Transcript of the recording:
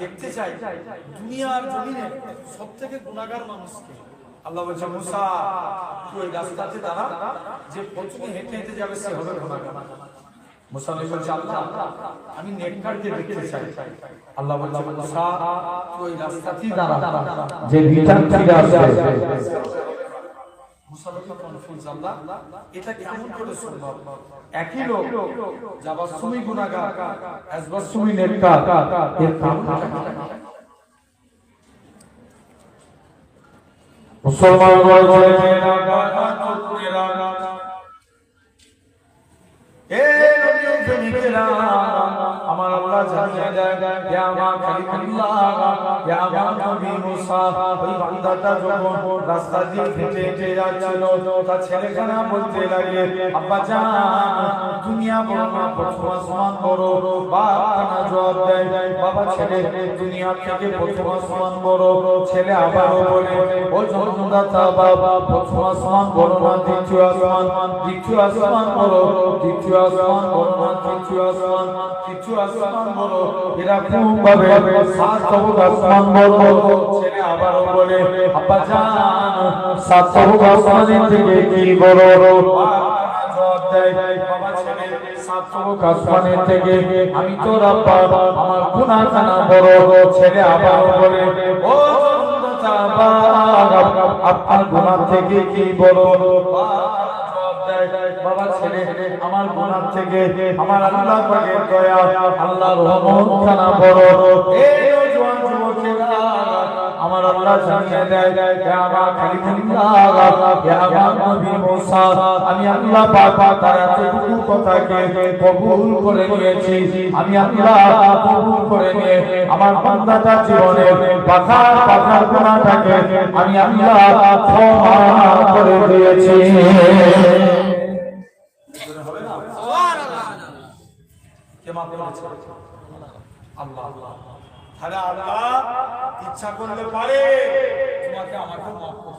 দেখতে চাই দুনিয়ার জমিনে সবথেকে গুনাহগার মানুষকে। আল্লাহ বলছে মুসা তুই ওই রাস্তাতে দাঁড়া, যে প্রথমে হেঁটে হেঁটে যাবে সে হবে গুনাহগার। মুসা নবী বলছে আল্লাহ আমি নেককারকে দেখতে চাই। আল্লাহ বলছে মুসা তুই ওই রাস্তাতেই দাঁড়া, যে বিধান ফিরে আসে। মুসা নবী কনফিউজ, আল্লাহ এটা কেমন করে সম্ভব? একই লোক যাবার সময় গুনাহগার, আসবার সময় নেককার, এর কারণটা কি? মুসলমান আমার আল্লাহ জানিয়ে দেয় ইয়া আমার খলিলুল্লাহ ইয়া আমার নবী মুসা, ওই বান্দাটা যখন রাস্তা দিয়ে হেঁটে হেঁটে যাচ্ছিল তার ছেলেখানা বলতে লাগে আব্বা জান দুনিয়া বড় না প্রথম আসমান বড়। বাপখানা জবাব দেয় বাবা ছেলে দুনিয়া থেকে প্রথম আসমান বড়। ছেলে আবারও বলে ও জন্মদাতা বাবা প্রথম আসমান বড় না দ্বিতীয় আসমান, দ্বিতীয় আসমান বড়, দ্বিতীয় আসমান বড় না তৃতীয় আসমান, তৃতীয় আসমান বড়। এরকম ভাবে সাত তবক আসমান বড়। ছেলে আবারও বলে আব্বা জান সাত তবক আসমানের থেকে কি বড়? জবাব দেয় বাবা ছেলে সাত তবক আসমানের থেকে আমি তোর আব্বা আমার গুনাহখানা বড়। ছেলে আবারও বলে ও আপনার গুনাহ থেকে কি বড়? বাবা ছেলে আমার গুনাহ থেকে আমার আল্লাহ পাকের দয়া আল্লাহর রহমতখানা বড়। এই জওয়ান যুবকেরা আমার আল্লাহ জানিয়ে দেয় ইয়া আমার খলিলুল্লাহ ইয়া আমার নবী মুসা, আমি আল্লাহ পাক তার এতটুকু কথাকে কবুল করে নিয়েছি। আমি আল্লাহ কবুল করে নিয়ে আমার বান্দাটার জীবনে পাখার পাখার গুনাহটাকে আমি আল্লাহ ক্ষমা করে দিয়েছি। আল্লাহ তাহলে আল্লাহ ইচ্ছা করলে পারে তোমাকে আমাকে মাফ করতে।